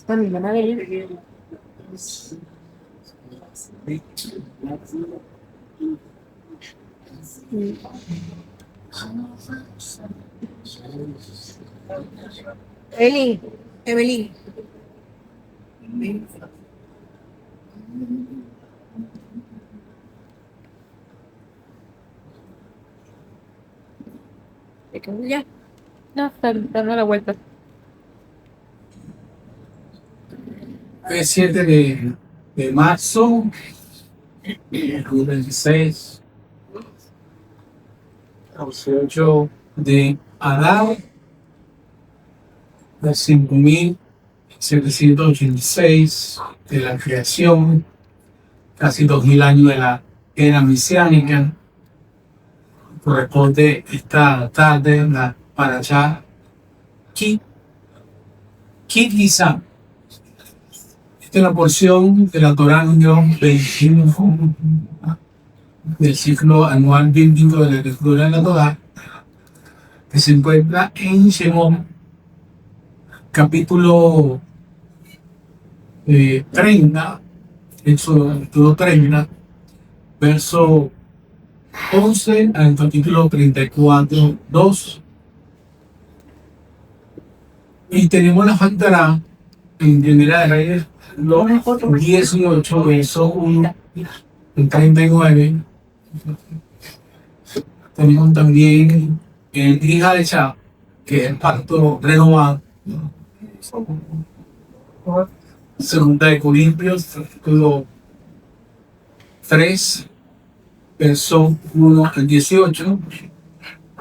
Mami, van a ver. Eli, Emily. Ya. No, está dando la vuelta. Es 7 de marzo, 26, 8 de Adar, de 5786 de la creación, casi 2000 años de la era mesiánica. Corresponde esta tarde la Parashá Ki Tisa. Esta es la porción de la Torá número 21 del ciclo anual bíblico de la lectura de la Torá, que se encuentra en Shemot, capítulo 30, Éxodo 30, verso 11 al capítulo 34, 2. Y tenemos la Haftará en Primera de Reyes 18, verso 1 al 39. Tenemos también el Hija de Chá, que es el pacto renovado. Segunda de Corintios, capítulo 3, verso 1 al 18.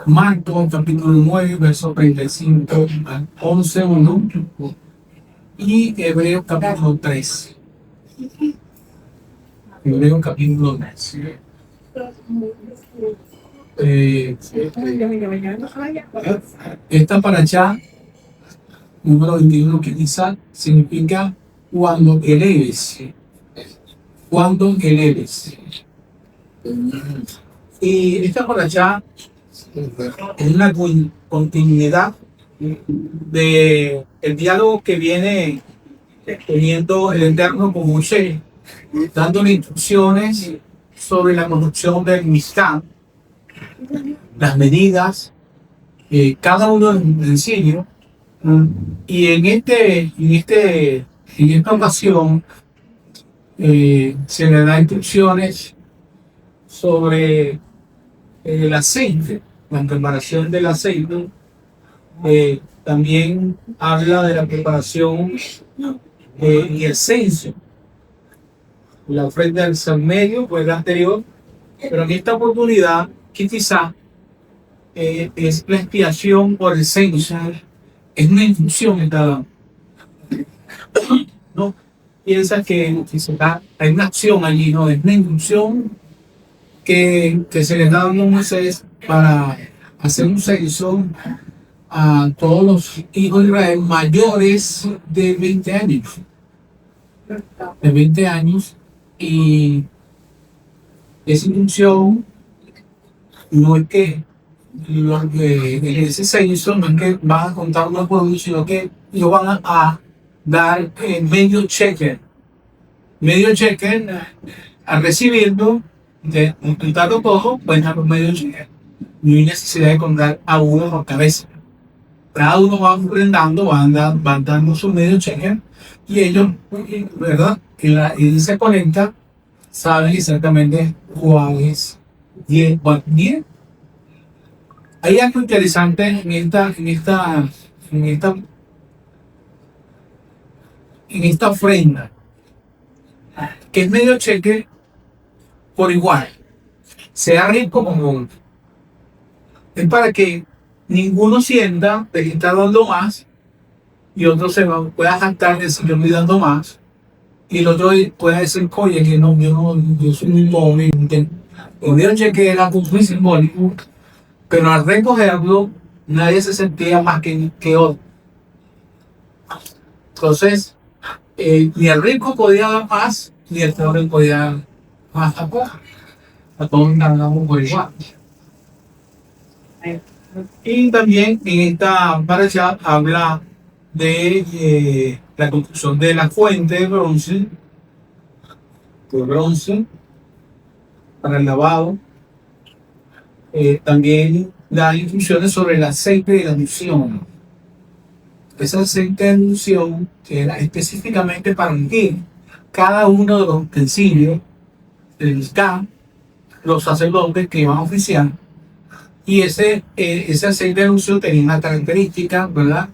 Marcos, capítulo 9, verso 35 al 11, 1. Y Hebreos, capítulo 3. Hebreos, capítulo 3. Esta parashá número 21, que quizá significa cuando eleves. Cuando eleves. Y esta parashá es una continuidad de el diálogo que viene teniendo el Eterno con Moisés, dándole instrucciones sobre la construcción del Mishkan, las medidas, cada uno en serio. Y en esta ocasión se le da instrucciones sobre el aceite, la preparación del aceite. También habla de la preparación y el censo. La ofrenda del San Medio fue la anterior, pero en esta oportunidad, que quizá es la expiación por el censo, es una instrucción que está dando. No piensa que hay una acción allí, no, es una instrucción que se les da a Moisés para hacer un censo a todos los hijos de Israel mayores de 20 años. De 20 años, y esa instrucción no es que en ese censo no es que van a contar los pueblos, sino que ellos van a dar medio cheque al recibirlo, de contarlo todo, pues dar medio cheque. No hay necesidad de contar a uno por cabeza. Cada uno va ofrendando, van dando su medio cheque, y ellos, ¿verdad? Y se conecta, saben exactamente cuál es 10. Hay algo interesante en esta ofrenda, que es medio cheque por igual, sea rico como pobre. Es para que ninguno sienta de que está dando más y otro pueda jactar de decir yo estoy dando más, y el otro pueda decir, oye, que no, yo soy muy pobre. El medio cheque era muy simbólico, pero al recogerlo nadie se sentía más que otro. Entonces, ni el rico podía dar más, ni el pobre podía dar más tampoco. A todos ganamos por igual. Y también en esta parasha habla de la construcción de la fuente de bronce para el lavado. También da instrucciones sobre el aceite de la unción. Ese aceite de unción era específicamente para ungir cada uno de los utensilios del Mizcán, los sacerdotes que iban a oficiar. Y ese aceite de unción tenía una característica, ¿verdad?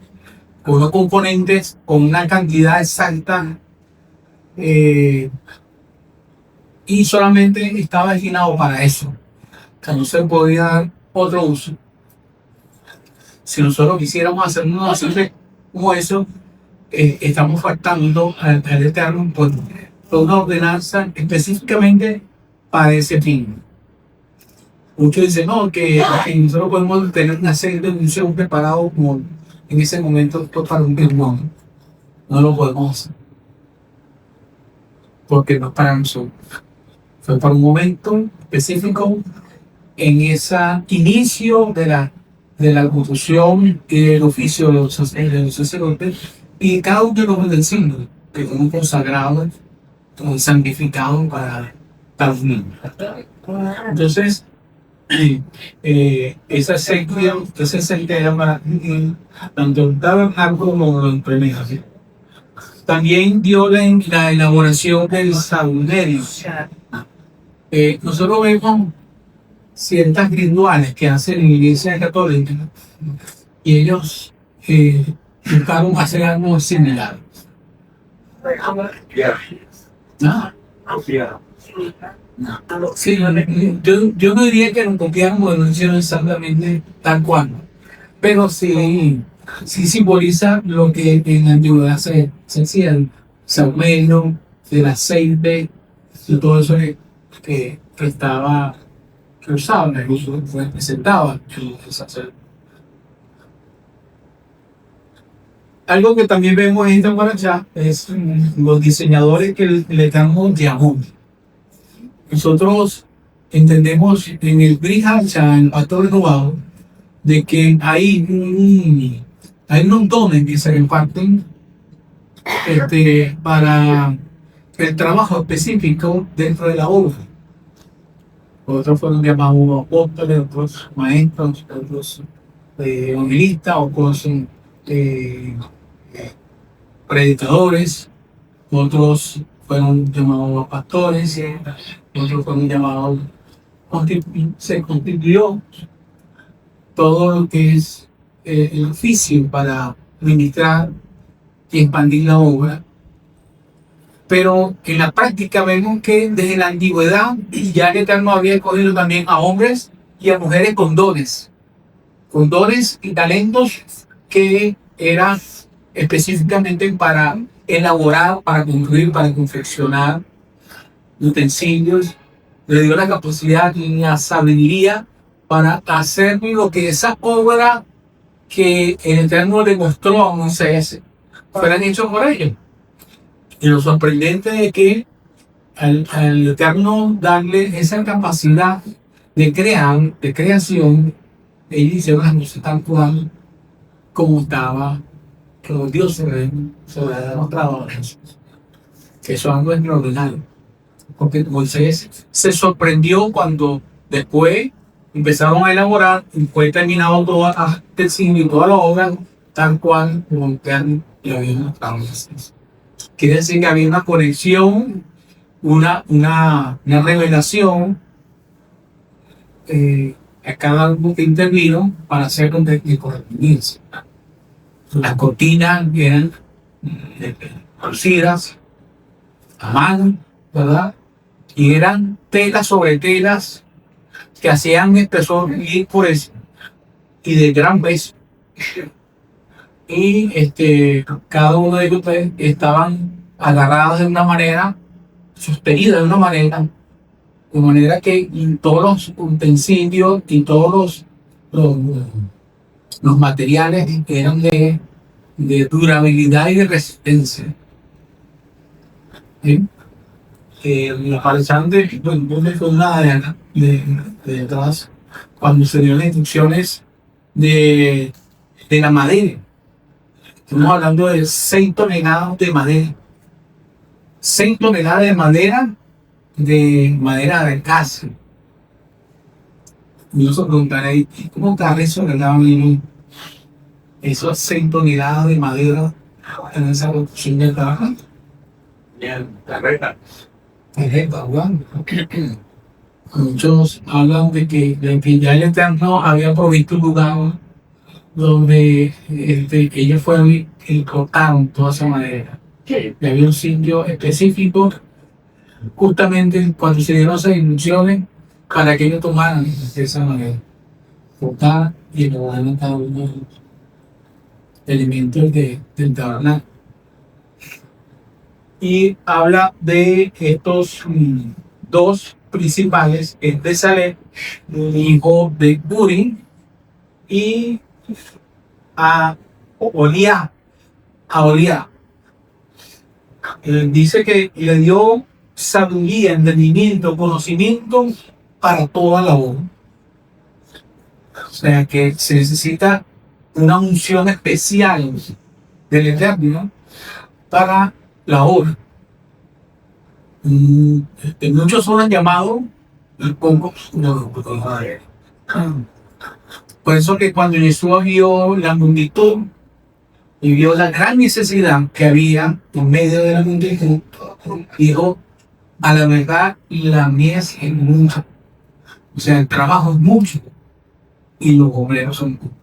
Con unos componentes, con una cantidad exacta, y solamente estaba destinado para eso. O sea, no se podía dar otro uso. Si nosotros quisiéramos hacer una aceite como eso, estamos faltando al Eterno por una ordenanza específicamente para ese fin. Muchos dicen, no, que nosotros podemos tener un aceite de unción preparado como en ese momento para un pulmón. No lo podemos hacer. Porque no es para nosotros. Fue para un momento específico en ese inicio de la locución y del oficio de los sacerdotes y cada uno de los utensilios que fueron consagrados, santificados para los niños. Entonces, ese aceite llama tanto el tabernáculo como los implementos. También dio la elaboración del saumerio. Nosotros vemos ciertas rituales que hacen en la Iglesia Católica y ellos buscaron hacer algo similar. ¿No? Sí, yo no diría que nos copiaron porque no hicieron exactamente tal cual, pero sí simboliza lo que en la antigüedad se hacía, el saumerio, el aceite y todo eso que estaba, que usaban, incluso fue presentado el sacerdote. Algo que también vemos en esta paracha es los diseñadores que le damos llamó. Nosotros entendemos en el Brit Hadashah, en el Pacto Renovado, de que hay unos dones que se reparten para el trabajo específico dentro de la obra. Otros fueron llamados apóstoles, otros maestros, otros evangelistas, otros predicadores, otros fueron llamados pastores, otros fueron llamados, se constituyó todo lo que es el oficio para ministrar y expandir la obra. Pero en la práctica vemos que desde la antigüedad ya el Eterno había escogido también a hombres y a mujeres con dones y talentos que eran específicamente para elaborar, para construir, para confeccionar utensilios. Le dio la capacidad y la sabiduría para hacer lo que esa obra que el Eterno le mostró a Moisés fueran hechos por ellos. Y lo sorprendente es que al Eterno darle esa capacidad de crear, de creación, ellos hicieron las cosas tan cual como Dios se había demostrado a Jesús. Que eso es algo extraordinario. Porque Moisés se sorprendió cuando después empezaron a elaborar y fue terminado todo el signo y toda la obra tal cual como el Eterno le había mostrado a Jesús. Quiere decir que había una conexión, una revelación a cada uno que intervino para hacer de correspondencia. Las cortinas eran cosidas a mano, ¿verdad? Y eran telas sobre telas que hacían espesor y por eso y de gran peso. Y cada uno de ellos estaban agarrados de una manera, sostenidos de una manera, de manera que todos los utensilios y todos los materiales eran de durabilidad y de resistencia. ¿Sí? La parchante, bueno, fue una de atrás, cuando se dio las instrucciones de la madera. Estamos hablando de 6 toneladas de madera. 6 toneladas de madera de casa. Y yo se preguntaré, ¿cómo cabe eso en el mismo? Esos 6 toneladas de madera en esa construcción de trabajo. Bien, carreta. Muchos hablan de que ya el Eterno había provisto un lugar donde ellos fueron y cortaron toda esa madera. Y había un sitio específico, justamente cuando se dieron esas instrucciones, para que ellos tomaran esa madera, cortar y elaboraran cada uno de los elementos del tabernáculo. Y habla de estos dos principales, es Bezalel, hijo de Uri, y a Oliá. Dice que le dio sabiduría, entendimiento, conocimiento para toda la obra. O sea que se necesita una unción especial del Eterno para la obra. Muchos son llamados y pocos no. Por eso que cuando Jesús vio la multitud y vio la gran necesidad que había en medio de la multitud, dijo, a la verdad la mies es mucha. O sea, el trabajo es mucho y los obreros son pocos.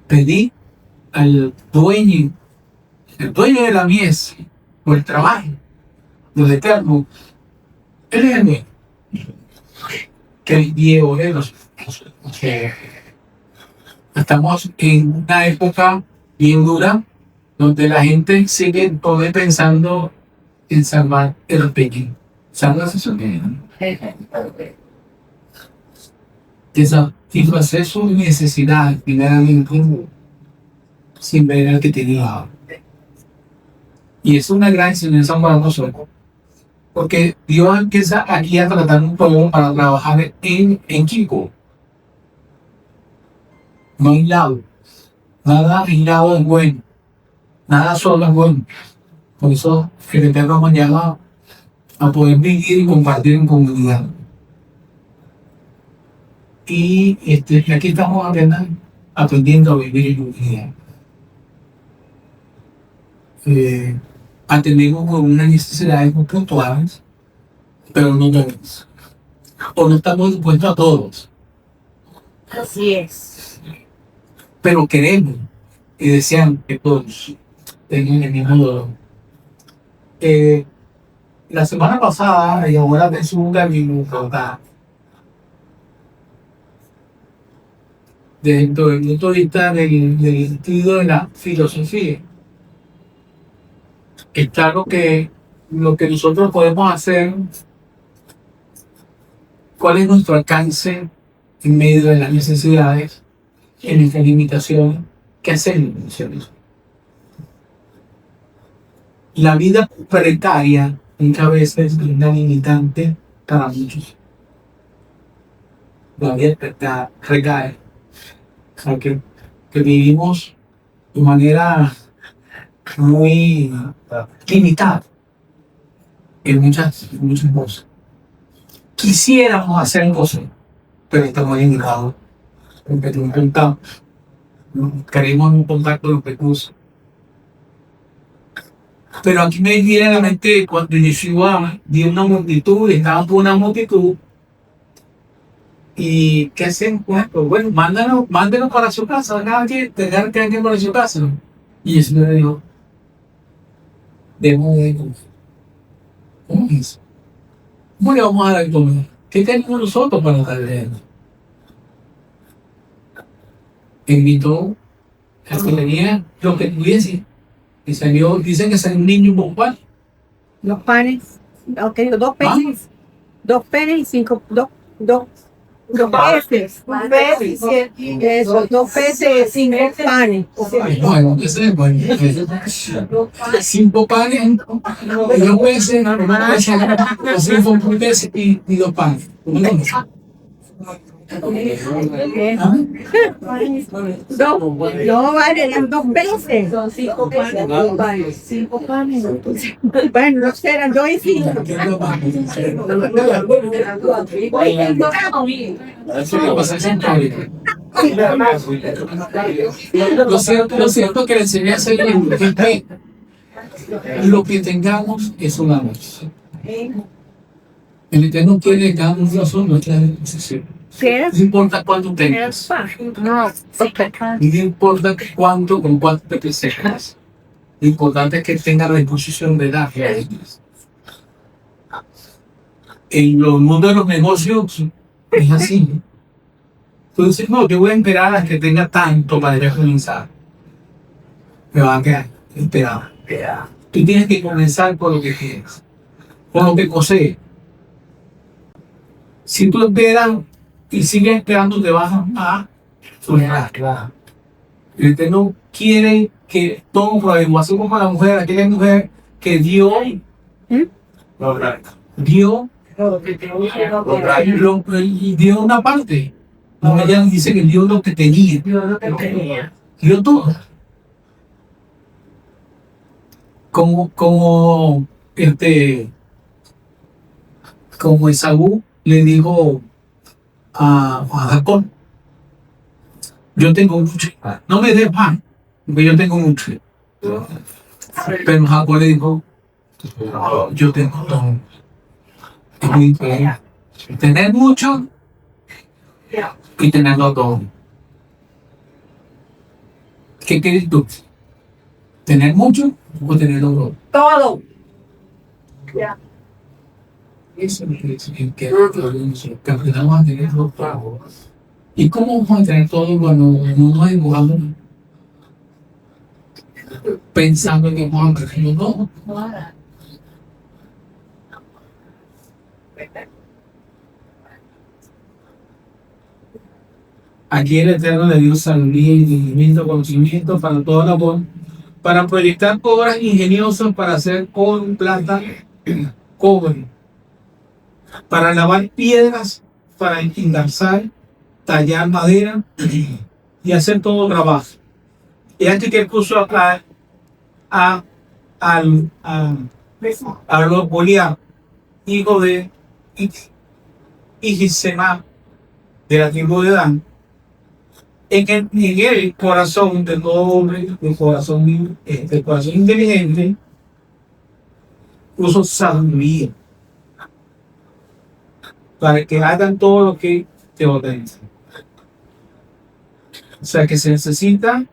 Pedí al dueño, el dueño de la mies, por el trabajo, los eternos, él es el mío. Que envíe obreros. Estamos en una época bien dura donde la gente sigue todavía pensando en salvar el pequeño. ¿Sabes eso? Que satisfacer sus necesidades primeramente sin ver al que tenía. Y es una gran enseñanza para nosotros. Porque Dios empieza aquí a tratar un pueblo para trabajar en equipo. No aislado. Nada aislado es bueno. Nada solo es bueno. Por eso el Eterno nos llama a poder vivir y compartir en comunidad. Y aquí estamos aprendiendo a vivir en comunidad. Atendemos con unas necesidades muy puntuales, pero no todas. O no estamos dispuestos a todos. Así es. Pero queremos y deseamos que todos tengan el mismo dolor. La semana pasada, y ahora de su camino, desde el punto de vista del estudio de la filosofía, es claro que lo que nosotros podemos hacer, cuál es nuestro alcance en medio de las necesidades, en nuestras limitaciones, ¿qué hacemos? La vida precaria muchas veces es una limitante para muchos. La vida precaria, o sea, que vivimos de manera muy limitada en muchas cosas. Quisiéramos hacer cosas, pero estamos limitados porque no contamos. Queremos un contacto con los recursos. Pero aquí me viene a la mente cuando Yeshua dio una multitud, estaban por una multitud. ¿Y qué hacen con esto? Bueno, mándenos para su casa, cada quien para su casa. Y Jesús le dijo, debemos de comer. ¿Cómo es eso? ¿Cómo le vamos a dar de comer? ¿Qué tenemos nosotros para darle a él? Invitó a que tenía lo que tuviese. Y salió, dicen que salió un niño con pan. Los panes, ok, 2 peces. 2 peces y 5, dos peces. 2 peces. Eso, 2 peces y 5 panes. Bueno, ¿qué sé? 5 panes, y 2 peces, 5 peces y 2 panes. ¿Ah? No vale las 2 veces. Son 5 panes. 5 panes. Bueno, no sé, eran 2 y 5. Eso no pasa siempre. Lo cierto que la enseñanza es que lo que tengamos es una noche. El Eterno quiere que hagamos una sola noche de decisión. ¿Qué? No importa cuánto tengas. No, No importa cuánto, con cuánto te presentas. Lo importante es que tenga la disposición de dar. En los mundos de los negocios es así. Entonces, no, yo voy a esperar a que tenga tanto para yo comenzar. Me va a quedar esperado. Tú tienes que comenzar por lo que quieres, por lo que posees. Si tú esperas y sigues esperando, te vas a frustrar. El Eterno quiere que todo por la igual como la mujer, aquella mujer que dio y dio una parte. No, ella dice que dio lo que tenía. Dio todo. Como Esaú le dijo a Jacob, yo tengo mucho, no me des pan, porque yo tengo mucho. Pero Jacob le dijo, yo tengo todo. Es muy diferente. Tener mucho y tenerlo todo. ¿Qué quieres tú? ¿Tener mucho o tenerlo todo? Todo. Eso es lo que decir que aprendamos a tenerlo todo. ¿Y cómo vamos a tener todo cuando no nos educamos pensando que vamos a tenerlo todo? Aquí el Eterno le dio sabiduría y entendimiento, conocimiento para toda labor, para proyectar obras ingeniosas para hacer oro, plata, cobre, para lavar piedras, para engarzar, tallar madera y hacer todo trabajo. Y aquí que puso acá a los Goliat, hijo de Igisema, de la tribu de Dan, en el corazón del hombre, el corazón inteligente, puso sabiduría para que hagan todo lo que te ordenen. O sea que se necesita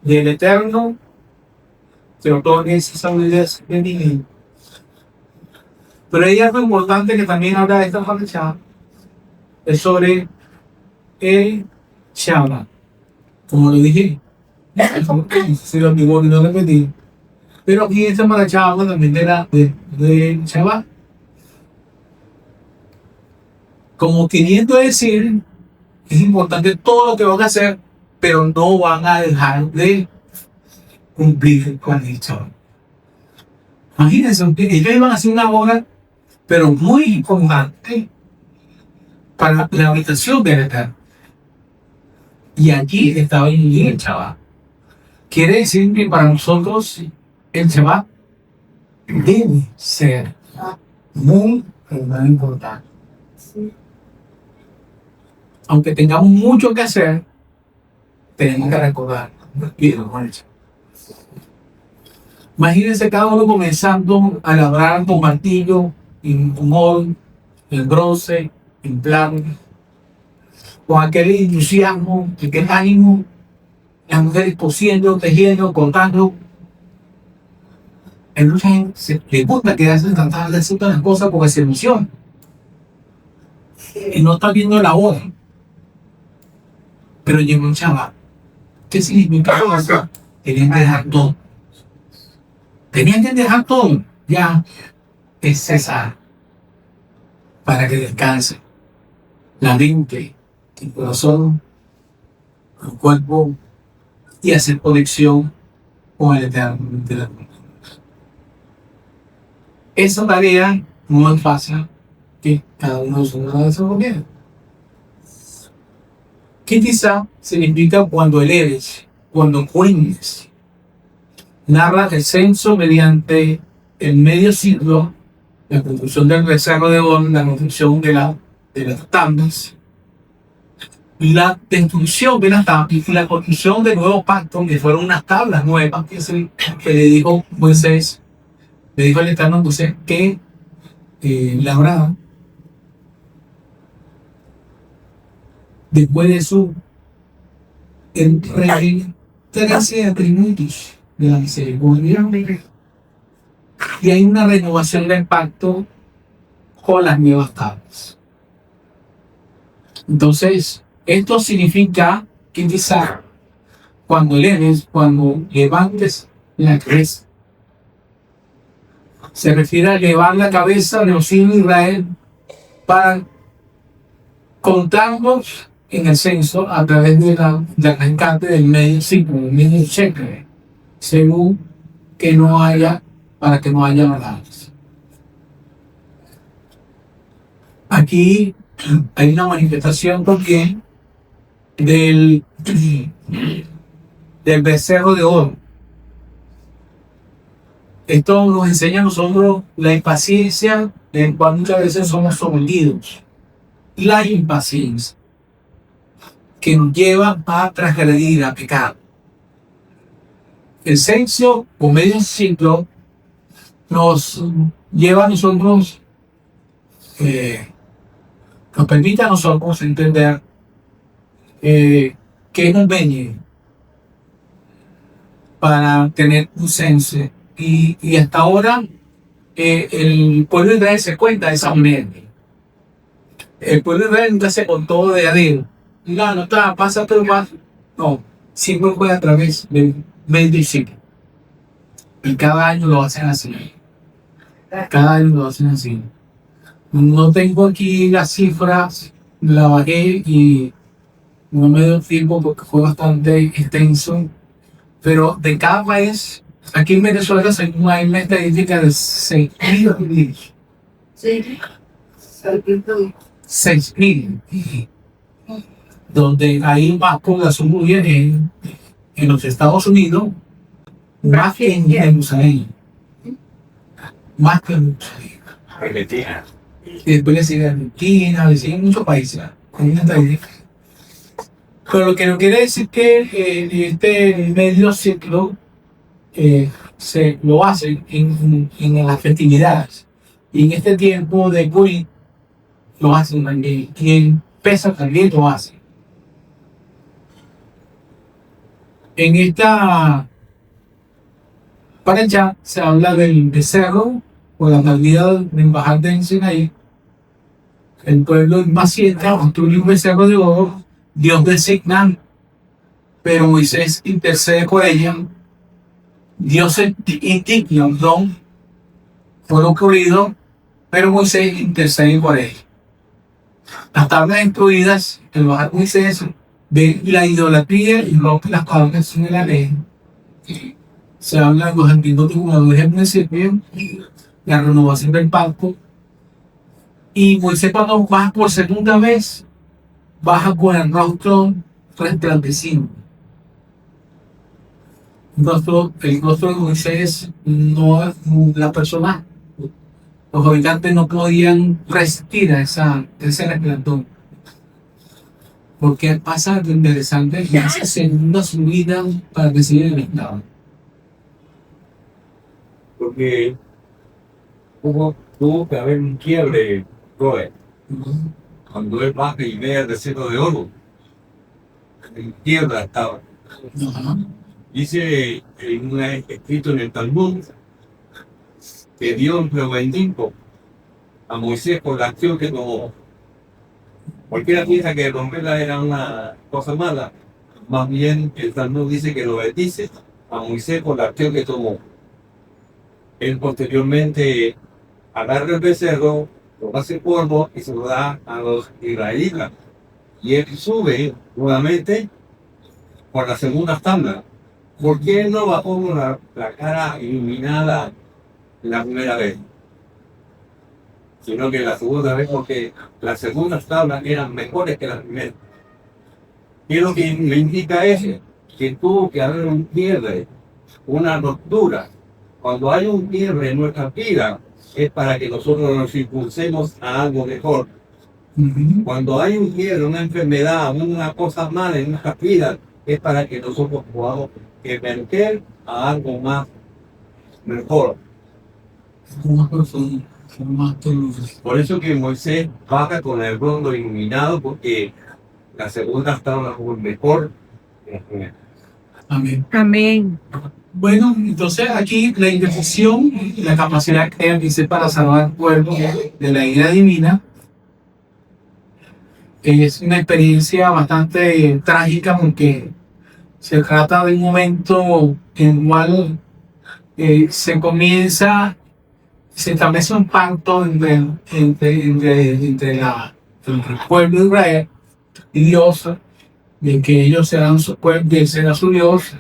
del Eterno que otorgue esa sabiduría inteligente. Pero hay algo importante que también habla de esta pareja, es sobre el Shabbat. Como lo dije, si lo digo y no repetí. Pero aquí esta paracha habla también de Shabbat. Como queriendo decir, es importante todo lo que van a hacer, pero no van a dejar de cumplir con el Shabbat. Imagínense, ellos iban a hacer una obra, pero muy importante para la habitación del Eterno. Y allí estaba el Shabbat. Quiere decir que para nosotros el Shabbat debe ser muy importante. Aunque tengamos mucho que hacer, tenemos que recordar. Imagínense cada uno comenzando a labrar con martillo, en oro, en bronce, en plata, con aquel entusiasmo, aquel ánimo, las mujeres cosiendo, tejiendo, cortando. Hay mucha gente le gusta quedarse tratando de hacer todas las cosas porque se emociona y no está viendo la hora. Pero llegó un chaval. ¿Qué significa eso? Tenían que dejar todo. Tenían que dejar todo. Ya es cesar para que descanse la mente, el corazón, el cuerpo y hacer conexión con el Eterno. Esa tarea no es fácil que cada uno de nosotros la desarrolle. Quizá significa cuando eleves, cuando cuentes. Narra el censo mediante el medio siglo, la construcción del becerro de oro, la construcción de las tablas, la destrucción de las tablas y la construcción del nuevo pacto, que fueron unas tablas nuevas que le dijo Moisés, le dijo el Eterno a Moisés que labraba después de su rey 13 atributos de la misericordia, y hay una renovación del pacto con las nuevas tablas. Entonces, esto significa que quizá cuando levantes la cabeza, se refiere a elevar la cabeza de los hijos de Israel para contarlos en el censo a través del rescate del medio siglo, del medio shekel, según que no haya, para que no haya maldades. Aquí hay una manifestación también del becerro de oro. Esto nos enseña a nosotros la impaciencia en cual muchas veces somos sometidos. La impaciencia que nos lleva a transgredir, a pecar. El censo o medio siglo nos lleva a nosotros, nos permite a nosotros entender que es un medio para tener un censo. Y hasta ahora el pueblo de Israel se cuenta de esa manera. El pueblo de Israel nunca se contó de adentro. No está, pasa todo más. No, siempre fue a través del medio siglo. Y cada año lo hacen así. Cada año lo hacen así. No tengo aquí las cifras, la bajé y no me dio tiempo porque fue bastante extenso. Pero de cada país, aquí en Venezuela según hay una estadística de 6.000. Sí. 6.000. Donde hay más población judía en los Estados Unidos, más que en Jerusalén. Más que en Jerusalén. Argentina. Y después le sigue Argentina, le siguen muchos países. Con una estadística. Pero lo que no quiere decir que este medio ciclo se lo hace en las festividades. Y en este tiempo de Purim lo hacen también. Y en Pesach también lo hacen. En esta paracha se habla del becerro o la Navidad de embajada en Sinaí. El pueblo impaciente construye un becerro de oro. Dios designa, pero Moisés intercede por ella. Dios se indigna, perdón, por lo ocurrido, pero Moisés intercede por ella. Las tablas incluidas, el bajar Moisés de la idolatría y rompe las tablas de la ley. Se habla de los antiguos, como lo dije al principio, la renovación del pacto. Y Moisés, cuando baja por segunda vez, baja con el rostro resplandeciente. El rostro de Moisés no es la persona. Los habitantes no podían resistir a ese resplandor. Porque pasa lo interesante que hace segunda subida para recibir el estado. Porque tuvo que haber un quiebre, Roe. Cuando él baja y ve el desierto de oro, en quiebra estaba. Ajá. Dice escrito en el Talmud que Dios lo bendijo a Moisés por la acción que tomó. Cualquiera piensa que romperla era una cosa mala. Más bien el Talmud dice que lo bendice a Moisés por la acción que tomó. Él posteriormente agarra el becerro, lo hace polvo y se lo da a los israelitas. Y él sube nuevamente por la segunda tabla. ¿Por qué él no bajó con la cara iluminada la primera vez? Sino que la segunda vez, porque las segundas tablas eran mejores que las primeras. Y lo que me indica es que tuvo que haber un quiebre, una ruptura. Cuando hay un quiebre en nuestra vida, es para que nosotros nos impulsemos a algo mejor. Ujú. Cuando hay un quiebre, una enfermedad, una cosa mala en nuestra vida, es para que nosotros podamos emerger a algo más mejor. Más profundo, más profundo. Por eso que Moisés baja con el rondo iluminado, porque la segunda tabla fue mejor. Amén. Amén. Bueno, entonces aquí la intercesión, la capacidad que ella dice para salvar al pueblo de la ira divina, es una experiencia bastante trágica porque se trata de un momento en el cual se establece un pacto entre el pueblo de Israel y Dios, de que ellos serán su pueblo, que él será su Dios.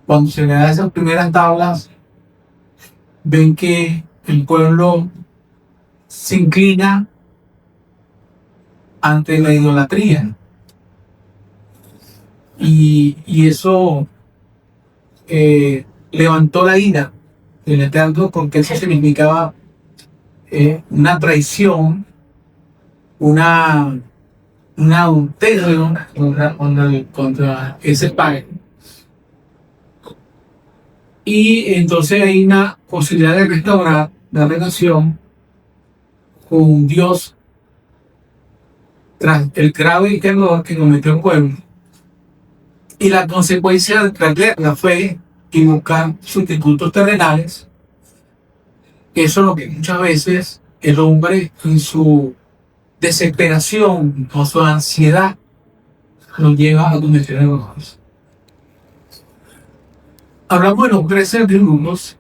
Cuando se le da esas primeras tablas, ven que el pueblo se inclina ante la idolatría. Y eso levantó la ira del Eterno, porque eso significaba una traición, un adulterio contra ese padre. Y entonces hay una posibilidad de restaurar la relación con Dios tras el grave error que cometió el pueblo. Y la consecuencia de perder la fe y buscar sustitutos terrenales, eso es lo que muchas veces el hombre en su desesperación o su ansiedad lo lleva a cometer errores. Hablamos de los 13 atributos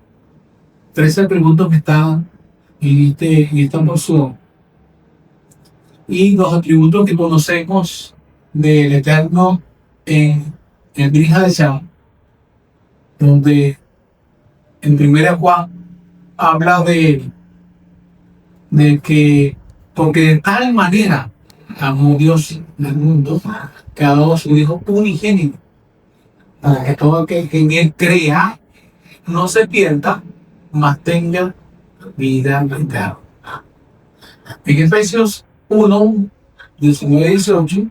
que están en esta porción, y los atributos que conocemos del Eterno en el Brija de Sham, donde en 1 Juan habla de que porque de tal manera amó Dios al mundo que ha dado a su Hijo unigénito, para que todo aquel que en él crea no se pierda, mas tenga vida eterna. En Efesios 1, 19 y 18,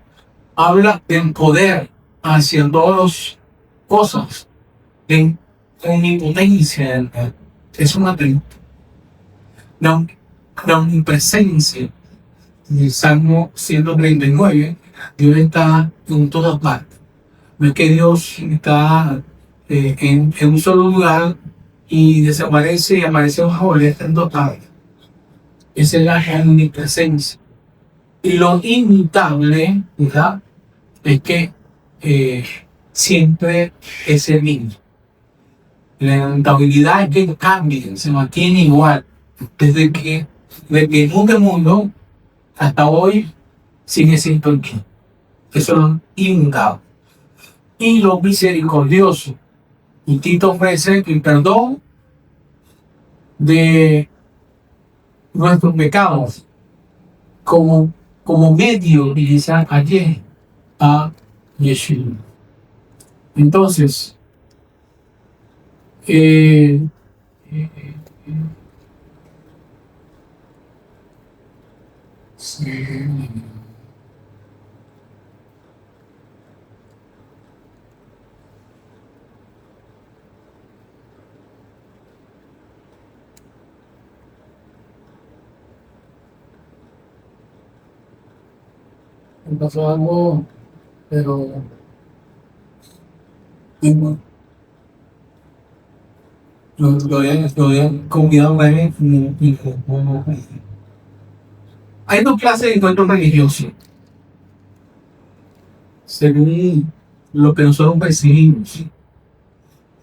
habla del poder haciendo todas las cosas en omnipotencia. Es un atributo. La omnipresencia. En el Salmo 139, Dios está en todas partes. No es que Dios está en un solo lugar y desaparece y aparece bajo, Él está en todas partes. Esa es la omnipresencia. Y lo inmutable, ¿verdad?, es que siempre es el mismo. La inmutabilidad es que cambia, se mantiene igual. Desde el mundo hasta hoy sigue siendo el mismo. Eso es lo inmutable. Y lo misericordioso. Y Tito ofrece el perdón de nuestros pecados como medio de esa calle a Yeshua. Entonces, pasó algo, pero lo habían convidado a ver. Hay dos clases de encuentros religiosos, según lo que nosotros percibimos.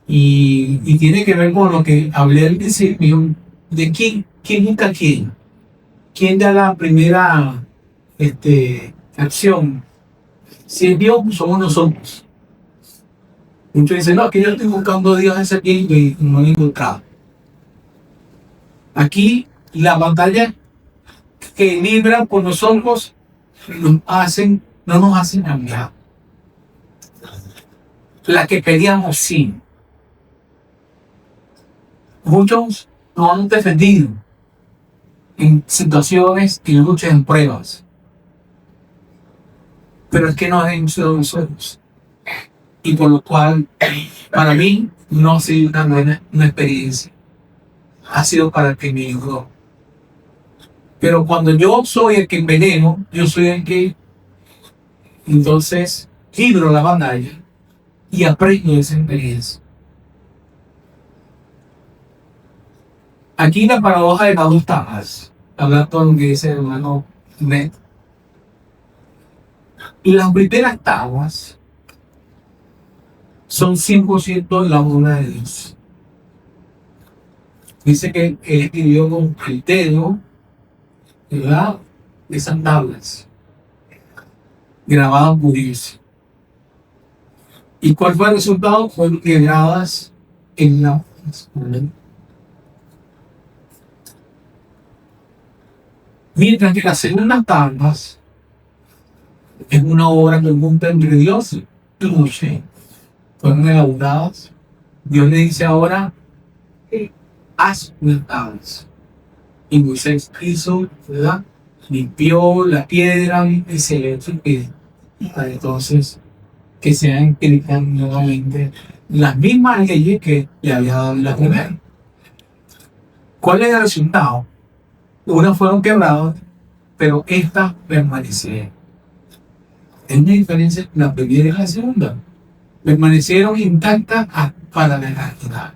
Y tiene que ver con lo que hablé al principio, de quién busca a quién. ¿Quién da la primera acción? Si es Dios, somos nosotros. Muchos dicen, no, que yo estoy buscando a Dios ese tiempo y no lo he encontrado. Aquí la batalla que libran por nosotros no nos hacen cambiar. La que pedíamos sí. Muchos nos han defendido en situaciones y luchas, en pruebas. Pero es que no han sido nosotros. Y por lo cual, para mí, no ha sido una buena experiencia. Ha sido para el que me ayudó. Pero cuando yo soy el que enveneno, yo soy el que entonces libro la batalla y aprendo de esa experiencia. Aquí la paradoja de las dos tapas, hablando de lo que dice el hermano Ned. Y las primeras tablas son 100% la obra de Dios. Dice que él escribió con el dedo, ¿verdad?, esas tablas grabadas por Dios. ¿Y cuál fue el resultado? Fueron grabadas en la mientras que las segundas tablas es una obra que junta entre Dios y Moshe. Fueron elaboradas. Dios le dice ahora, haz unas tablas. Y Moisés hizo, ¿verdad?, limpió la piedra y se le hizo para entonces que sean escritas nuevamente las mismas leyes que le había dado la primera. ¿Cuál es el resultado? Unas fueron quebradas, pero estas permanecieron. Es una diferencia entre la primera y la segunda. Permanecieron intactas para la eternidad.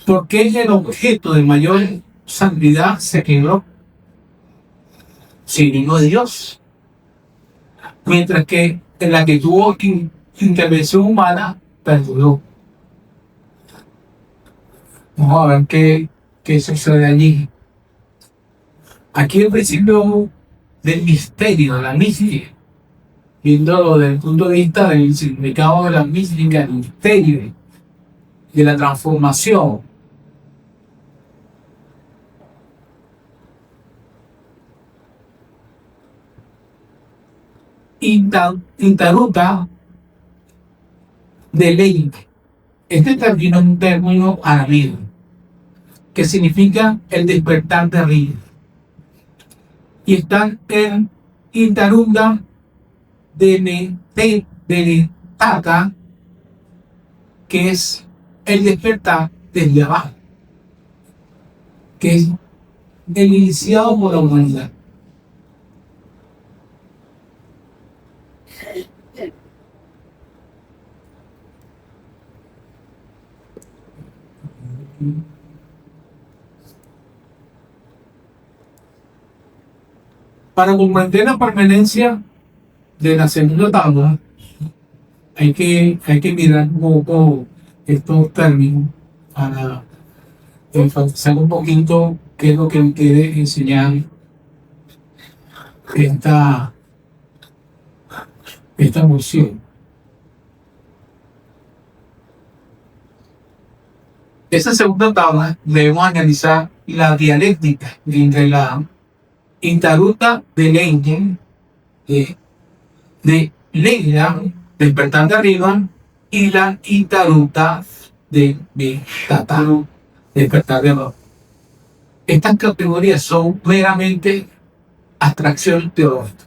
¿Por qué el objeto de mayor santidad se quebró? Sino de Dios. Mientras que en la que tuvo intervención humana, perduró. Vamos a ver qué sucede allí. Aquí el principio del misterio, de la mística, viéndolo desde el punto de vista del significado de la mística, del misterio, de la transformación. Intaruta de ley. Este término es un término arameo que significa el despertar de arriba. Y están en Intarunda de Tata, que es el despertar desde abajo, que es el iniciado por la humanidad. Para comprender la permanencia de la segunda tabla, hay que mirar un poco estos términos para enfatizar un poquito qué es lo que me quiere enseñar esta moción. Esta segunda tabla debemos analizar la dialéctica entre la Intaruta de Leiden, de Leida, despertar de arriba, y la Intaruta de Tataro, despertar de abajo. Estas categorías son meramente abstracción teológica,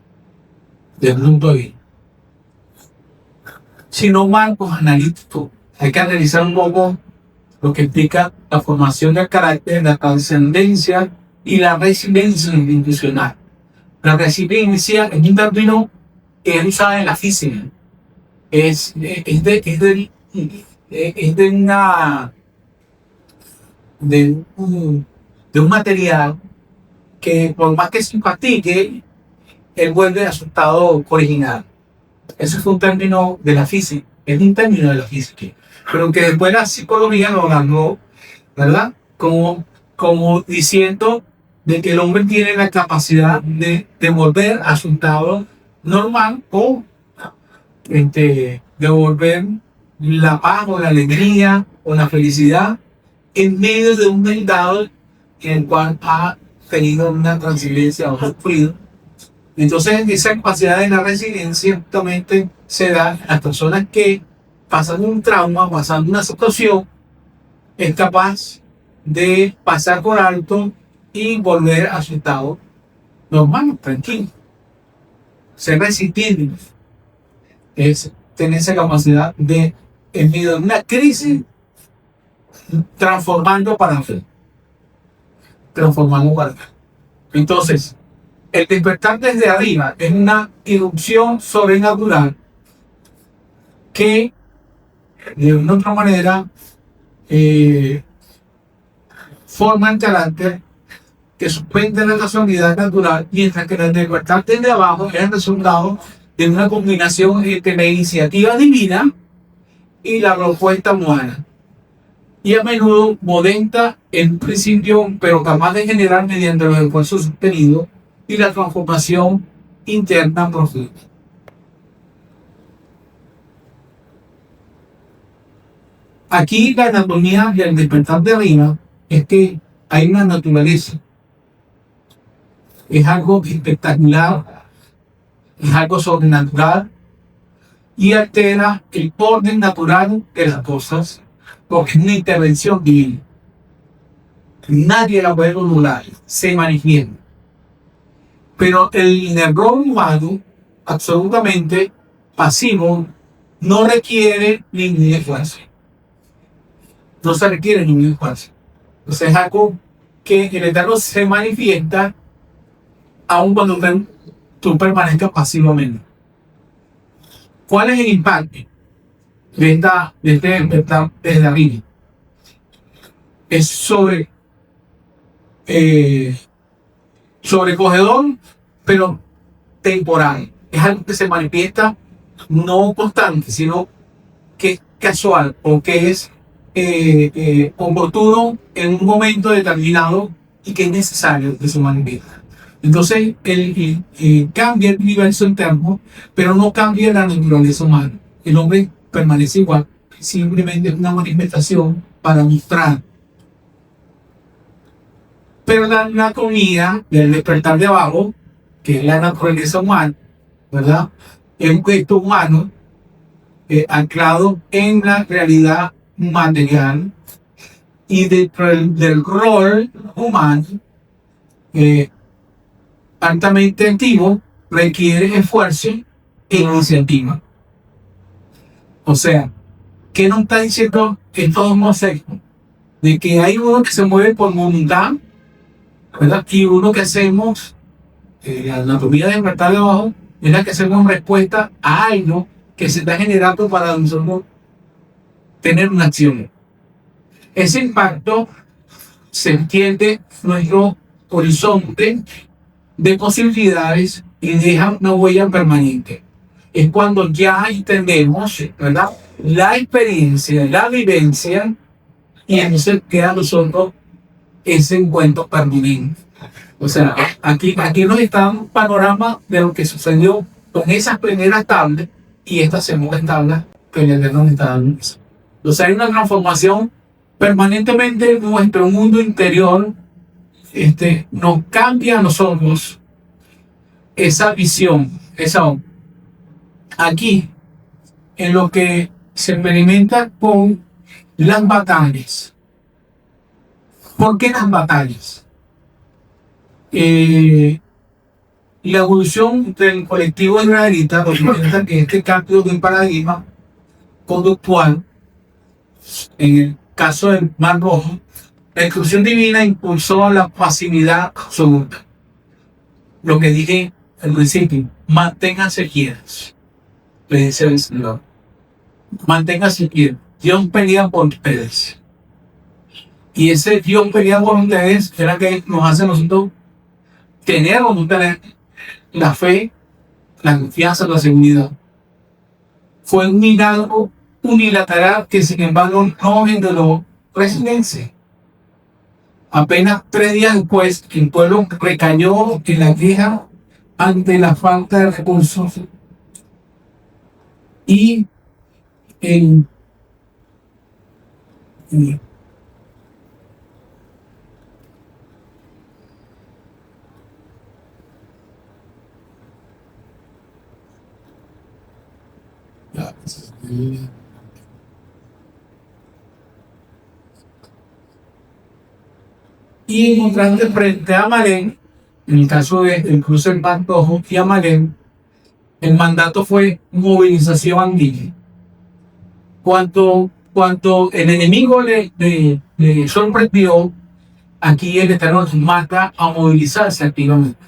desde un punto de vista. Sino marcos analíticos, hay que analizar un poco lo que implica la formación del carácter, la trascendencia y la resiliencia institucional. La resiliencia es un término que es usado en la física. Es de un material que por más que se fatigue, él vuelve a su estado original. Eso es un término de la física, es un término de la física, pero que después la psicología lo ganó, ¿verdad? Como diciendo de que el hombre tiene la capacidad de volver a su estado normal o devolver la paz o la alegría o la felicidad en medio de un estado en el cual ha tenido una transferencia o sufrido. Entonces, esa capacidad de la resiliencia justamente se da a las personas que pasan un trauma, pasan una situación, es capaz de pasar por alto y volver a su estado normal, tranquilo. Ser resistente es tener esa capacidad de, en medio de una crisis, transformando para afuera. Transformando para afuera. Entonces, el despertar desde arriba es una irrupción sobrenatural que, de una otra manera, forma el carácter que suspende la casualidad natural, mientras que el despertar desde abajo es el resultado de una combinación entre la iniciativa divina y la propuesta humana. Y a menudo modesta en un principio, pero capaz de generar mediante los esfuerzos sostenidos y la transformación interna profunda. Aquí la anatomía y el despertar de arriba es que hay una naturaleza. Es algo espectacular, es algo sobrenatural y altera el orden natural de las cosas porque es una intervención divina. Nadie la puede anular, se manifiesta. Pero el error humano, absolutamente pasivo, no requiere ningún esfuerzo. No se requiere ningún esfuerzo. Entonces es algo que el Eterno se manifiesta aun cuando tú permanezcas pasivamente. ¿Cuál es el impacto de este despertar desde arriba? Es sobrecogedor, pero temporal. Es algo que se manifiesta no constante, sino que es casual o que es oportuno en un momento determinado y que es necesario que se manifieste. Entonces, cambia el universo interno, pero no cambia la naturaleza humana. El hombre permanece igual, simplemente es una manifestación para mostrar. Pero la anatomía del despertar de abajo, que es la naturaleza humana, ¿verdad? Es un gesto humano anclado en la realidad material y dentro del rol humano altamente activo requiere esfuerzo e iniciativa. O sea, ¿qué nos está diciendo estos conceptos? De que hay uno que se mueve por voluntad, ¿verdad? Y uno que hacemos, la anatomía de despertar de abajo, es la que hacemos respuesta a algo que se está generando para nosotros tener una acción. Ese impacto se entiende nuestro horizonte de posibilidades y deja una huella permanente. Es cuando ya entendemos, ¿verdad?, la experiencia, la vivencia, y entonces queda a nosotros ese encuentro permanente. O sea, aquí nos está un panorama de lo que sucedió con esas primeras tablas y estas segundas tablas que el Eterno nos está dando. Entonces hay una transformación permanentemente. Nuestro mundo interior nos cambia a nosotros esa visión, aquí, en lo que se experimenta con las batallas. ¿Por qué las batallas? La evolución del colectivo israelita representa que este cambio de un paradigma conductual, en el caso del Mar Rojo, la instrucción divina impulsó la pasividad absoluta. Lo que dije al principio, manténganse quietos, le dice el Señor. Manténganse quietos. Dios pelea por ustedes. Y ese Dios pelea por ustedes era que nos hace a nosotros tener o no tener la fe, la confianza, la seguridad. Fue un milagro unilateral que sin embargo no generó resistencia. Apenas 3 días después, el pueblo recayó en la queja ante la falta de recursos y Y en contraste frente a Amalek, en el caso de incluso el pacto y Amalek, el mandato fue movilización andina. Cuando el enemigo le sorprendió, aquí el Eterno nos mata a movilizarse activamente.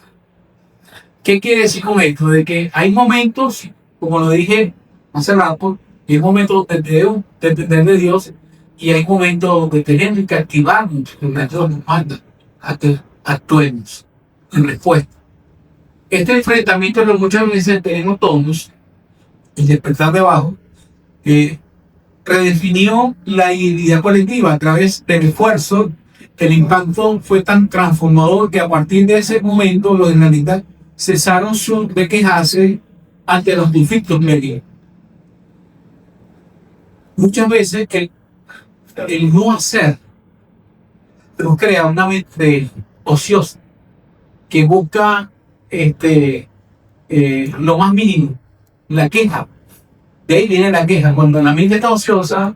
¿Qué quiere decir con esto? De que hay momentos, como lo dije hace rato, hay momentos de depender de Dios y hay momentos donde tenemos que activarnos, donde Dios nos manda a que actuemos en respuesta. Este enfrentamiento que muchas veces tenemos todos, el despertar de abajo, redefinió la identidad colectiva a través del esfuerzo. El impacto fue tan transformador que a partir de ese momento los israelitas cesaron de quejarse ante los conflictos médicos. Muchas veces el no hacer nos crea una mente ociosa que busca lo más mínimo, la queja. De ahí viene la queja. Cuando la mente está ociosa,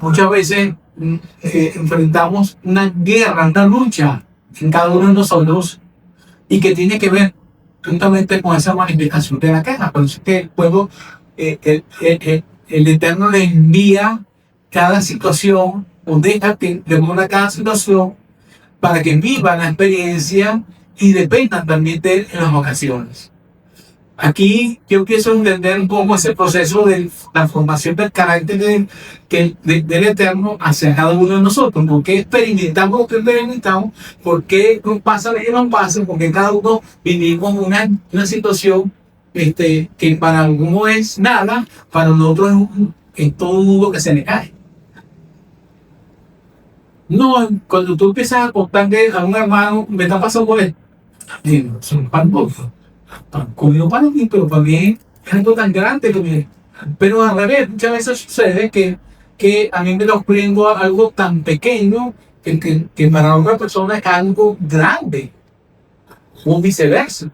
muchas veces enfrentamos una guerra, una lucha en cada uno de nosotros y que tiene que ver juntamente con esa manifestación de la queja. Por eso es que el pueblo, el Eterno le envía cada situación o deja que demora cada situación para que vivan la experiencia y dependan también de él en las ocasiones. Aquí yo quiero entender un poco ese proceso de la formación del carácter del Eterno hacia cada uno de nosotros. ¿Por qué experimentamos lo que experimentamos? ¿Por qué nos pasa lo que nos pasa? Porque cada uno vivimos una situación que para algunos es nada, para nosotros es todo un mundo que se le cae. No, cuando tú empiezas a contarle a un hermano, me está pasando esto, son pantosos. Comió para mí, pero para mí es algo tan grande que me... Pero al revés, muchas veces sucede que a mí me lo ofrendo algo tan pequeño que para otra persona es algo grande, o viceversa.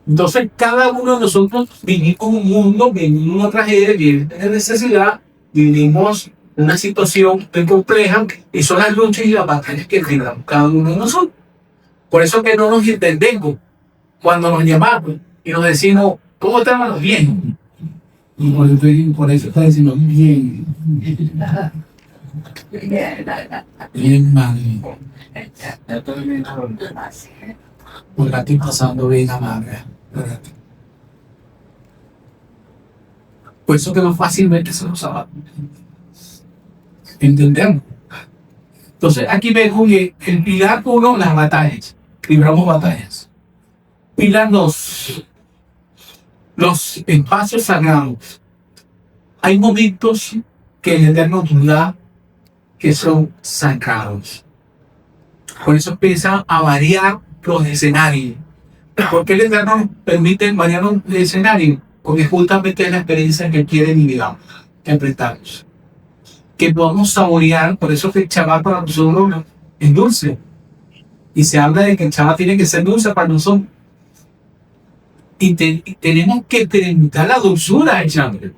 Entonces cada uno de nosotros vivimos un mundo, vivimos una tragedia, vivimos una necesidad, vivimos una situación muy compleja y son las luchas y las batallas que libramos cada uno de nosotros. Por eso que no nos entendemos cuando nos llamamos y nos decimos, ¿cómo estamos? Bien. Y por eso está diciendo, bien. Bien, madre. Pues la estoy pasando bien, madre. Por eso que más fácilmente se nos va. Entendemos. Entonces, aquí vemos que el pilar 1, las batallas. Libramos batallas. Pilar 2, los espacios sagrados. Hay momentos que el Eterno nos da que son sagrados. Por eso empieza a variar los escenarios. ¿Por qué el Eterno nos permite variar los escenarios? Porque justamente es la experiencia que quiere vivir, que enfrentamos. Que podamos saborear, por eso que el Shabbat para nosotros es dulce. Y se habla de que el Shabbat tiene que ser dulce para nosotros. Y tenemos que experimentar la dulzura del Shabbat.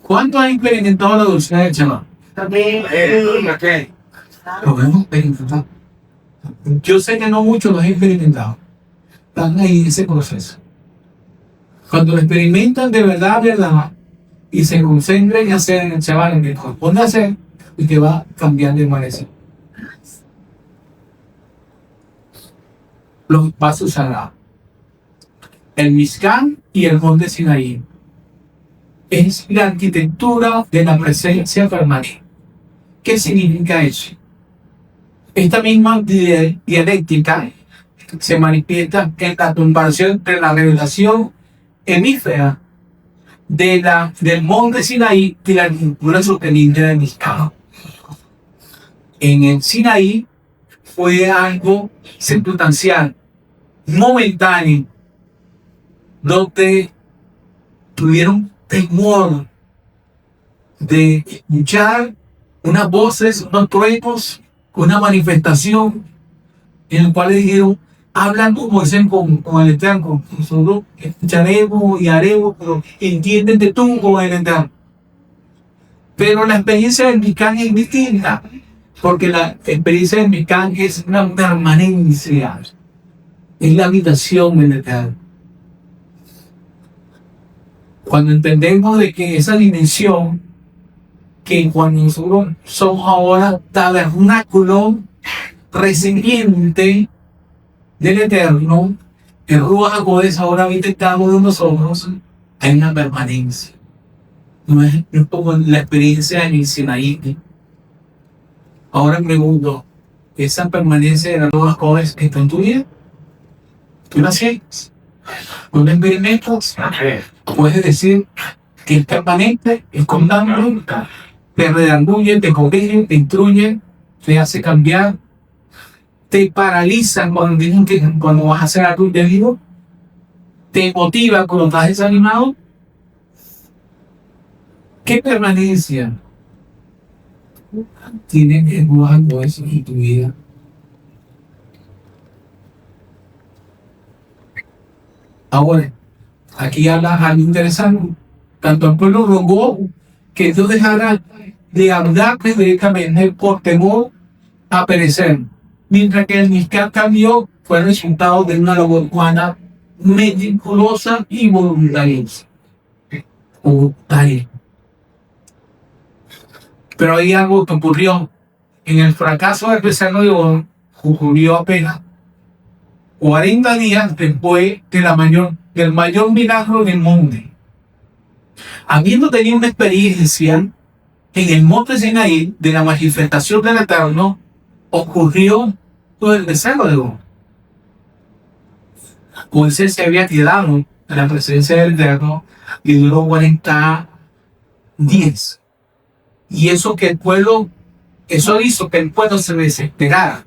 ¿Cuántos han experimentado la dulzura del Shabbat? Lo hemos experimentado. Yo sé que no muchos lo han experimentado. Están ahí en ese proceso. Cuando lo experimentan de verdad, y se concentren en hacer en el Shabbat en que corresponde hacer, y que va cambiando de manera. Los pasos sagrados. El Mishkan y el monte Sinaí. Es la arquitectura de la presencia permanente. ¿Qué significa eso? Esta misma dialéctica se manifiesta en la comparación entre la revelación hemífera del monte Sinaí y la arquitectura sostenible del Mishkan. En el Sinaí fue algo circunstancial, momentáneo, donde tuvieron temor de escuchar unas voces, unos truenos, una manifestación en la cual dijeron, hablan como dicen con el Eterno. Nosotros escucharemos y haremos, pero entienden de tú con el Eterno. Pero la experiencia del Micán es distinta, porque la experiencia del Micán es una permanencia, es la habitación del Eterno. Cuando entendemos de que esa dimensión, que cuando nosotros somos ahora tabernáculo recipiente del Eterno, el Ruach HaKodesh ahora habita en cada uno de nosotros, hay una permanencia. No es como la experiencia en el Sinaí. Ahora pregunto, ¿esa permanencia de la Ruach HaKodesh está en tu vida? ¿Tú la sientes? ¿Tú la experimentas? Puedes decir que es permanente, es constante, te redarguye, te corrige, te instruye, te hace cambiar, te paraliza cuando vas a hacer algo indebido, te motiva cuando estás desanimado. ¿Qué permanencia tiene el Ruach HaKodesh en tu vida? Ahora, aquí habla algo interesante. Tanto el pueblo rogó que Dios dejara de hablar directamente por temor a perecer, mientras que el Micán cambió fue el resultado de una labor humana meticulosa y voluntaria. Pero hay algo que ocurrió. En el fracaso del becerro de oro ocurrió apenas 40 días después del mayor milagro del mundo. Habiendo tenido una experiencia en el monte Sinaí de la manifestación del Eterno, ocurrió todo el becerro de oro. Moisés se había quedado en la presencia del Eterno y duró 40 días. Y eso hizo que el pueblo se desesperara.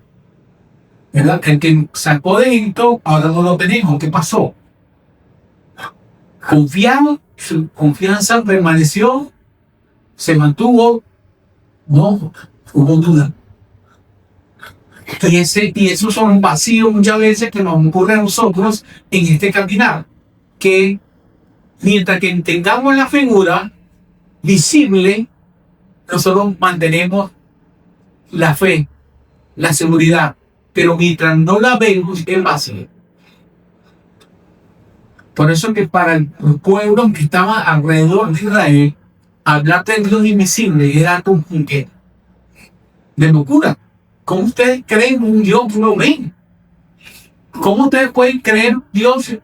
¿Verdad? El que sacó de Egipto, ahora no lo tenemos. ¿Qué pasó? Confiado, su confianza permaneció, se mantuvo, no hubo duda. Y esos son vacíos muchas veces que nos ocurre a nosotros en este caminar. Que mientras que tengamos la figura visible, nosotros mantenemos la fe, la seguridad. Pero mientras no la vemos, es vacío. Por eso que para el pueblo que estaba alrededor de Israel, hablar de Dios invisible era como que de locura. ¿Cómo ustedes creen un Dios que no ven? ¿Cómo ustedes pueden creer Dios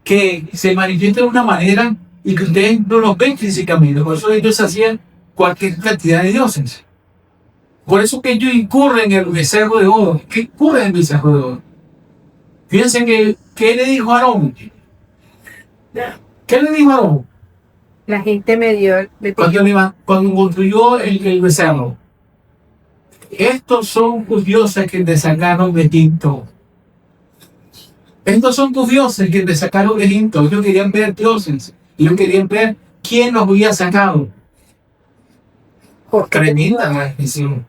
que se manifiesta de una manera y que ustedes no los ven físicamente? Por eso ellos hacían cualquier cantidad de dioses. Por eso que ellos incurren en el becerro de oro. ¿Qué incurre en el becerro de oro? Fíjense que, ¿qué le dijo a Aarón? ¿Qué le dijo a Aarón? La gente me dio. Cuando construyó el becerro. Estos son tus dioses que te sacaron de Egipto. Estos son tus dioses que te sacaron de Egipto. Ellos querían ver dioses. Ellos querían ver quién los había sacado. Tremenda maldición.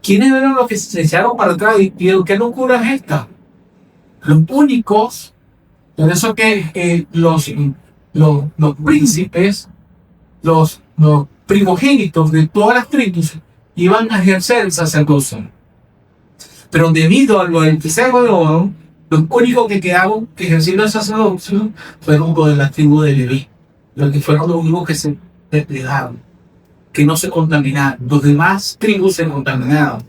¿Quiénes eran los que se echaron para atrás y dijeron, qué locura es esta? Los únicos, por eso que los príncipes, los primogénitos de todas las tribus iban a ejercer el sacerdocio. Pero debido a lo del becerro de oro, los únicos que quedaron ejerciendo el sacerdocio fueron los de la tribu de Leví, los que fueron los únicos que se desplegaron, que no se contaminaron. Los demás tribus se contaminaron.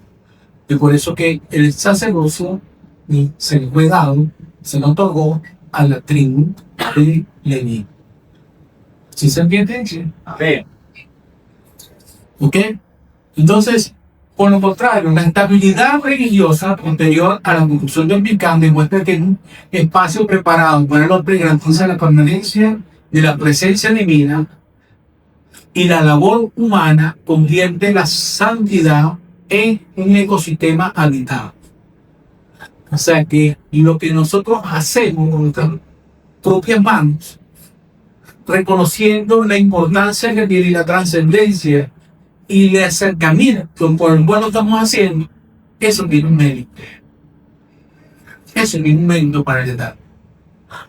Y por eso que el sacerdocio se le fue dado, se le otorgó a la tribu de Leví. ¿Sí se entiende? Sí. Amén. ¿Ok? Entonces, por lo contrario, la estabilidad religiosa posterior a la construcción del Micán demuestra que un espacio preparado para el hombre garantiza la permanencia de la presencia divina y la labor humana convierte la santidad en un ecosistema habitado. O sea que lo que nosotros hacemos con nuestras propias manos, reconociendo la importancia que tiene la trascendencia y el acercamiento por el cual lo estamos haciendo, eso tiene un mérito. Es el mismo mérito para heredar.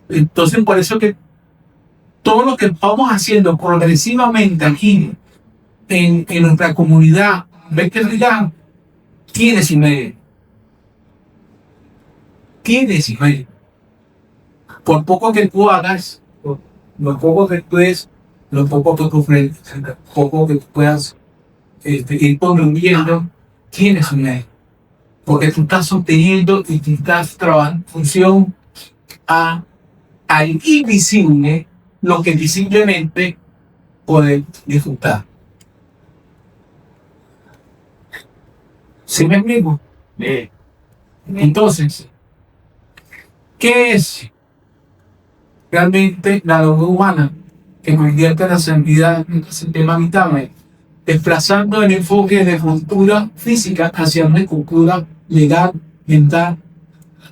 Entonces, por eso que todo lo que vamos haciendo progresivamente aquí en nuestra comunidad, ves que ya tiene su mérito. Tiene su mérito. Por poco que tú hagas, lo poco que tú des, lo poco que tú ofreces, lo poco que tú puedas ir contribuyendo, tiene su mérito. Porque tú estás sosteniendo y tú estás trabajando en función al invisible, lo que visiblemente puede disfrutar. ¿Sí me explico? Entonces, ¿qué es realmente la labor humana que convierte la santidad en un sistema habitable, desplazando el enfoque de cultura física hacia una cultura legal, mental,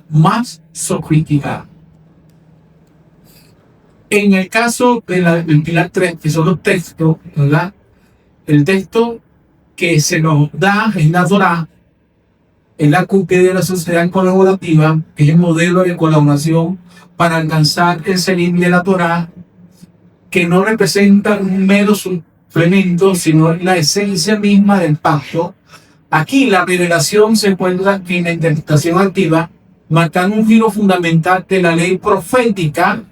más sofisticada? En el caso del pilar 3, que son los textos, ¿verdad? El texto que se nos da en la Torá, es la cúspide de la sociedad colaborativa, que es el modelo de colaboración para alcanzar el selim de la Torá, que no representa un mero suplemento, sino la esencia misma del pacto. Aquí la revelación se encuentra en la interpretación activa, marcando un giro fundamental de la ley profética,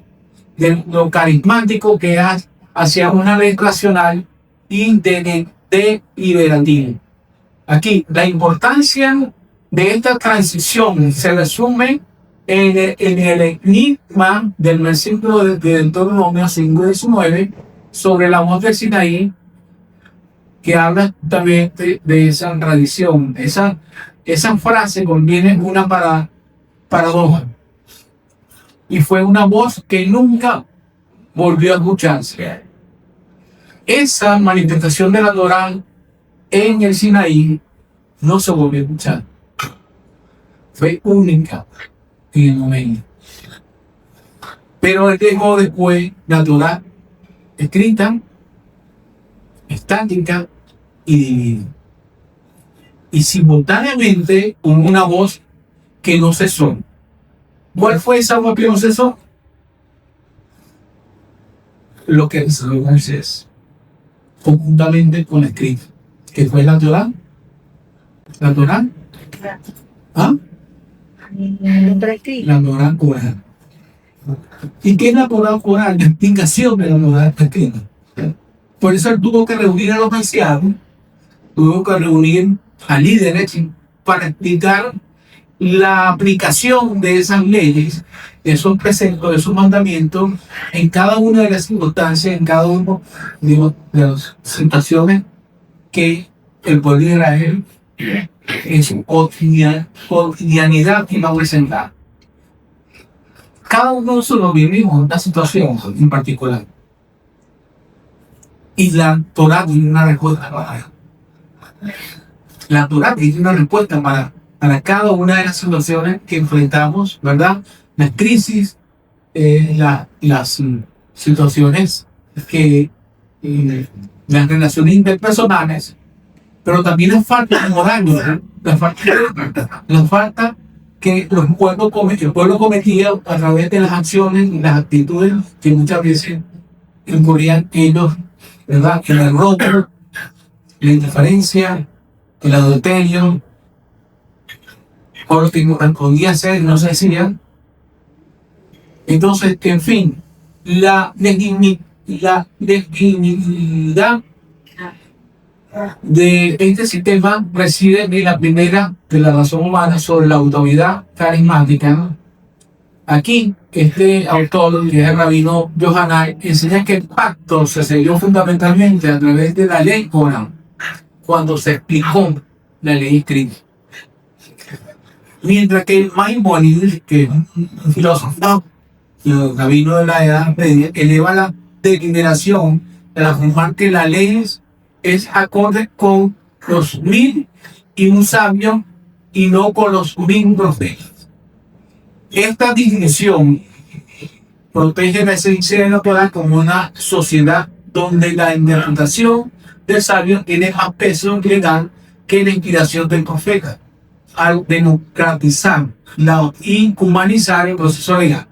de lo carismático que es hacia una ley racional y deliberativa. Aquí la importancia de esta transición se resume en el enigma del versículo de Deuteronomio 5:19 sobre la voz del Sinaí, que habla también de esa tradición. Esa frase contiene una paradoja. Y fue una voz que nunca volvió a escucharse. Esa manifestación de la Torá en el Sinaí no se volvió a escuchar. Fue única en el momento. Pero él dejó después la Torá escrita, estática y dividida. Y simultáneamente con una voz que no cesó. ¿Cuál fue esa voz que no cesó? Lo que recibió Moisés, conjuntamente con la escrita, que fue la Torá. ¿La Torá? ¿Ah? La Torá Corán. ¿Y qué es la Torá Corán? La explicación de la Torá escrita. Por eso él tuvo que reunir a los ancianos, tuvo que reunir a líderes para explicar la aplicación de esas leyes, de esos preceptos, de esos mandamientos, en cada una de las circunstancias, en cada una de las situaciones que el pueblo de Israel en su cotidianidad iba a presentar. Cada uno de nosotros vivimos una situación en particular. Y la Torá tiene una respuesta para la Torá tiene una respuesta para cada una de las situaciones que enfrentamos, ¿verdad? Las crisis, las situaciones que las relaciones interpersonales, pero también la falta de moral, ¿verdad? La falta que el pueblo cometía a través de las acciones y las actitudes que muchas veces incurrían ellos, ¿verdad? En el robo, la indiferencia, el adulterio, o lo que no podía hacer no se hacía. Entonces, en fin, la legitimidad de este sistema reside en la primera de la razón humana sobre la autoridad carismática. Aquí, este autor, que es el rabino Yohanan, enseña que el pacto se selló fundamentalmente a través de la ley Corán, cuando se explicó la ley escrita. Mientras que Maimónides, que es un filósofo y el rabino de la Edad Media, eleva la declinación de afirmar que la ley es acorde con los 1001 sabios y no con los 1000 profetas. Esta distinción protege la esencia de la Torá como una sociedad donde la interpretación del sabio tiene más peso legal que la inspiración del profeta. al democratizar y humanizar el proceso legal.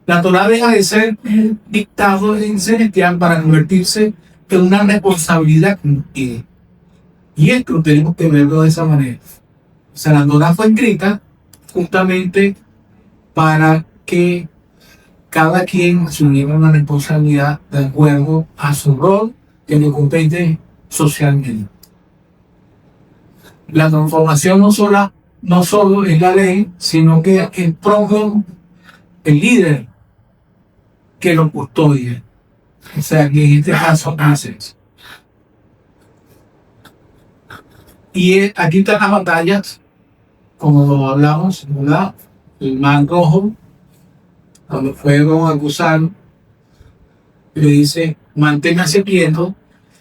La Torá deja de ser un dictado celestial para convertirse en una responsabilidad que nos pide. Y esto tenemos que verlo de esa manera. O sea, la Torá fue escrita justamente para que cada quien asumiera una responsabilidad de acuerdo a su rol que le compete socialmente. La transformación no solo es la ley, sino que el propio, el líder que lo custodia. O sea, que en este caso hace eso. Y aquí están las batallas, como lo hablamos, ¿verdad? El mar rojo, cuando fueron a acusar, le dice, manténgase quieto,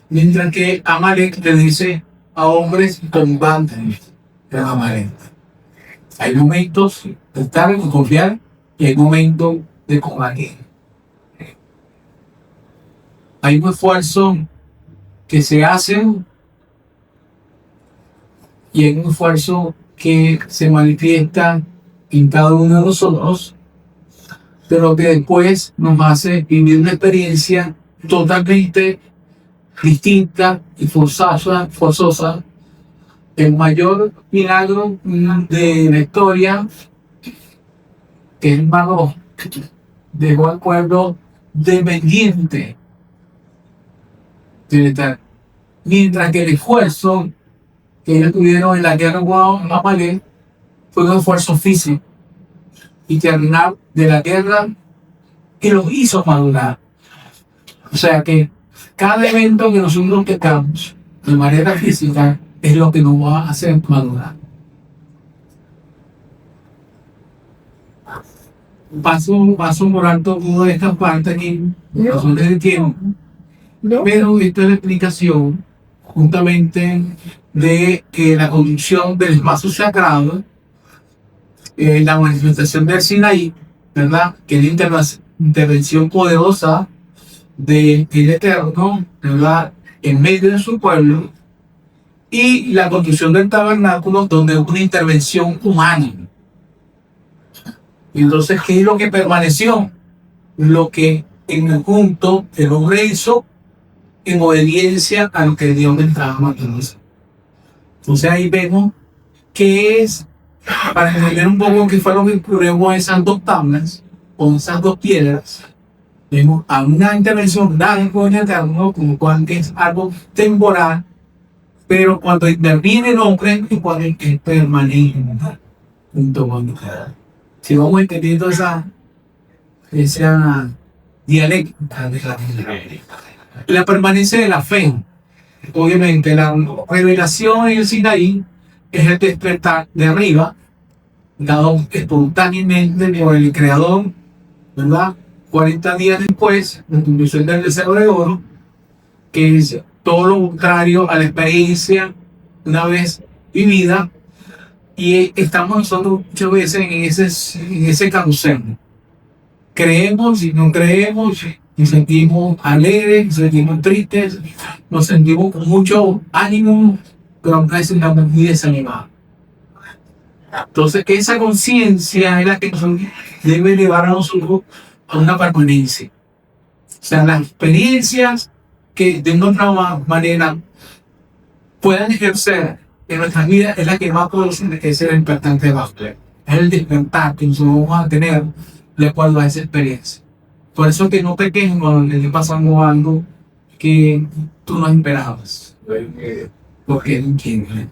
mientras que Amalek le dice a hombres, combaten con Amalek. Hay momentos de estar y confiar y hay momentos de combatir. Hay un esfuerzo que se hace y hay un esfuerzo que se manifiesta en cada uno de nosotros, pero que después nos hace vivir una experiencia totalmente distinta y forzosa. El mayor milagro de la historia, que es el Mar Rojo, dejó al pueblo dependiente del Eterno. Mientras que el esfuerzo que ellos tuvieron en la guerra con Amalek fue un esfuerzo físico y terminar de la guerra que los hizo madurar. O sea que cada evento que nosotros tengamos de manera física es lo que nos va a hacer madurar. Paso por alto una de estas partes aquí, razones de tiempo, pero esta es la explicación justamente de la conducción del espacio sagrado, la manifestación del Sinaí, ¿verdad? Que es la intervención poderosa del Eterno, ¿verdad? En medio de su pueblo, y la construcción del tabernáculo, donde es una intervención humana. Y entonces, ¿qué es lo que permaneció? Lo que en conjunto el hombre hizo en obediencia a lo que Dios le estaba mandando. Entonces ahí vemos que es, para entender un poco qué fue lo que ocurrió con esas dos tablas, con esas dos piedras, vemos a una intervención grande con el Eterno, como cual es algo temporal, pero cuando interviene el hombre, es cuando es permanente junto con Dios. Si vamos entendiendo esa dialéctica de la permanencia de la fe. Obviamente la revelación en el Sinaí es el despertar de arriba, dado espontáneamente por el Creador, ¿verdad? 40 días después, la conclusión del deseo de oro, que es todo lo contrario a la experiencia una vez vivida, y estamos nosotros muchas veces en ese carrusel. Creemos y no creemos, nos sentimos alegres, nos sentimos tristes, nos sentimos con mucho ánimo, pero a veces estamos muy desanimados. Entonces, esa conciencia es la que nos debe llevar a nosotros a una permanencia. O sea, las experiencias que de una otra manera puedan ejercer en nuestras vidas es la que más podemos enriquecer el despertante de Bajo. Es el despertar que nosotros vamos a tener de acuerdo a esa experiencia. Por eso que no te quejes cuando te pasando algo que tú no esperabas. Porque entiende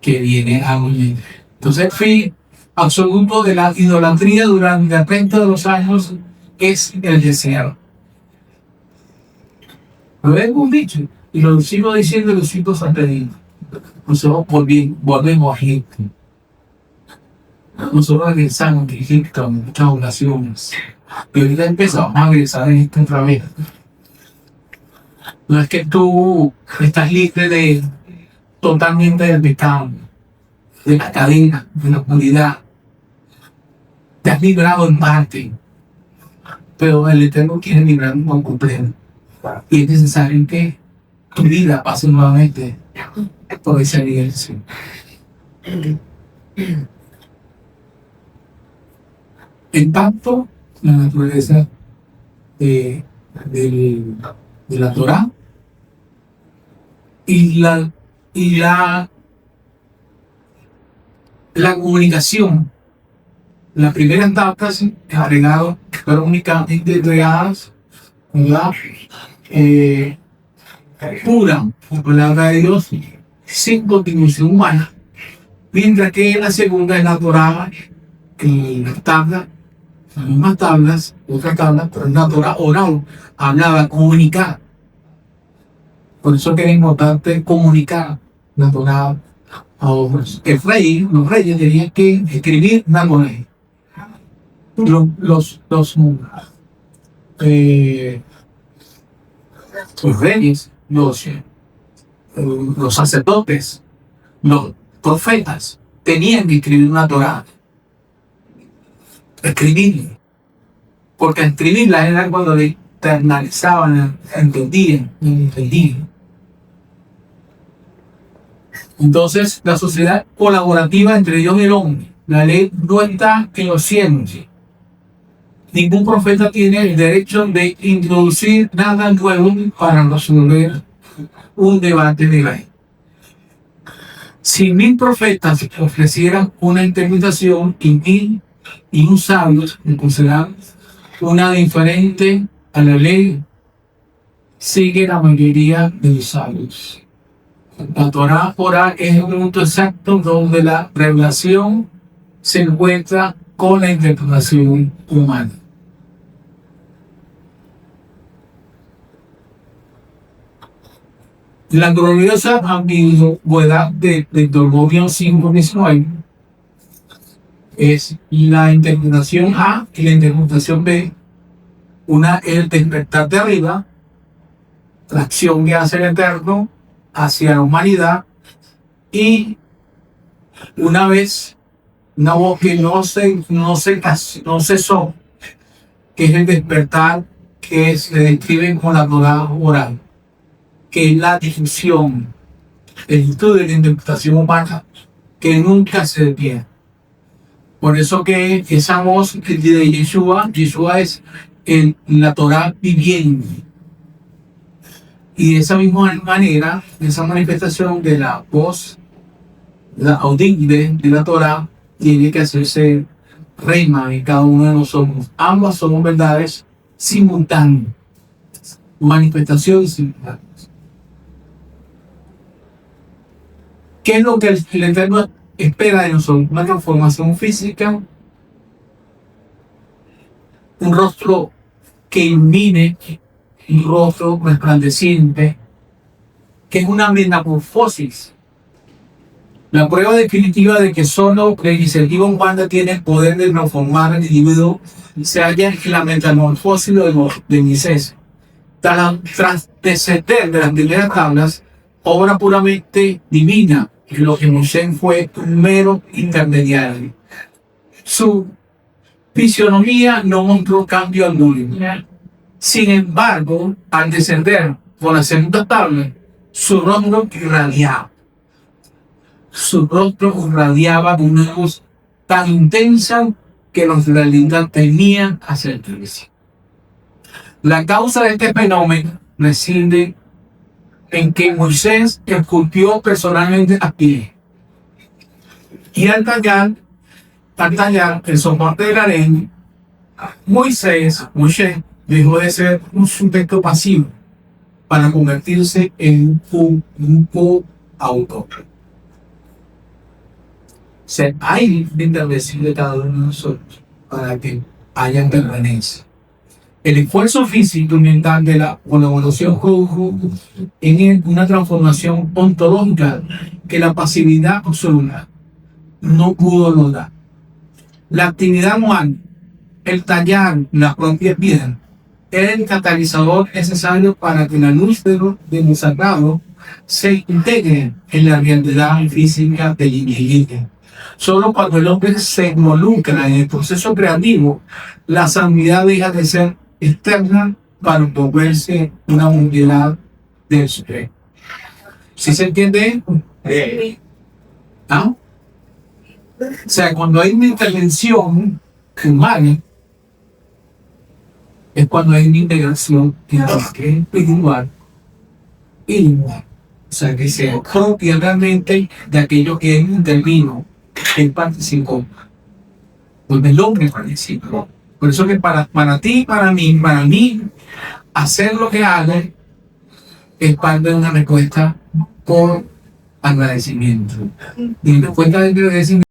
que viene a unir. Entonces, el fin absoluto de la idolatría durante el resto de los años es el deseo. Lo hemos dicho y lo sigo diciendo y lo sigo sosteniendo. Nosotros volvemos a Egipto. Nosotros regresamos de Egipto en muchas oraciones. Y ahorita empezamos a regresar a Egipto otra vez. No es que tú estás libre totalmente del pecado, de la cadena, de la oscuridad. Te has librado en parte, pero el Eterno quiere librarnos por completo. Y es necesario que tu vida pase nuevamente por ese nivel. Sí. El pacto, la naturaleza de, de la Torah y la comunicación. Las primeras tablas agregadas fueron únicamente entregadas, ¿verdad? Pura, la palabra de Dios, sin contribución humana, mientras que la segunda es la Torah, las tablas, las mismas tablas, otras tablas, pero la Torah oral, hablaba, comunicar. Por eso que es importante comunicar la Torah a otros. Los reyes tenían que escribir la Torah. Los reyes, los sacerdotes, los profetas tenían que escribir una Torah. Escribirla. Porque escribirla era cuando le internalizaban, entendían. Entonces, la sociedad colaborativa entre Dios y el hombre. La ley no está en los cielos. Ningún profeta tiene el derecho de introducir nada nuevo para resolver un debate de ley. Si 1000 profetas ofrecieran una interpretación y un sabio consideran una diferente a la ley, sigue la mayoría de los sabios. La Torah oral es el punto exacto donde la revelación se encuentra con la interpretación humana. La gloriosa ambigüedad de Deuteronomio 5:19 es la interpretación A y la interpretación B. Una es el despertar de arriba, la acción que hace el Eterno hacia la humanidad, y una vez una voz que no cesó, que es el despertar que se describe con la Torah oral, que es la difusión, el estudio de la interpretación humana que nunca se detiene. Por eso que esa voz de Yeshua es la Torah viviente. Y de esa misma manera, esa manifestación de la voz, la audible de la Torah, tiene que hacerse rema en cada uno de nosotros. Ambas somos verdades simultáneas, manifestaciones simultáneas. ¿Qué es lo que el Eterno espera de nosotros? Una transformación física, un rostro que ilumine, un rostro resplandeciente, que es una metamorfosis. La prueba definitiva de que solo la iniciativa humana tiene el poder de transformar al individuo se halla en la metamorfosis de Moisés. Tras descender de las primeras tablas, obra puramente divina, en lo que Moisés fue un mero intermediario. Su fisionomía no mostró cambio alguno. Sin embargo, al descender por la segunda tabla, su rostro irradiaba. Su rostro irradiaba una luz tan intensa que los israelitas temían acercarse. La causa de este fenómeno reside en que Moisés esculpió personalmente a pie. Y al tallar el soporte de la ley, Moisés dejó de ser un sujeto pasivo para convertirse en un coautor. Hay intervención de cada uno de nosotros para que haya permanencia. El esfuerzo físico y mental de la colaboración en una transformación ontológica que la pasividad absoluta no pudo lograr. La actividad anual, el tallar la propia piedra, era el catalizador necesario para que la luz de lo sagrado se integre en la realidad física del individuo. Solo cuando el hombre se involucra en el proceso creativo, la santidad deja de ser externa para volverse una unidad del sujeto. ¿Sí se entiende? ¿Ah? O sea, cuando hay una intervención humana, es cuando hay una integración entre lo que es espiritual y humano. O sea, que se apropia realmente de aquello que él intervino en participó, donde el hombre participó. Por eso que para ti, para mí, hacer lo que hago es parte de una respuesta por agradecimiento. Y en respuesta de agradecimiento,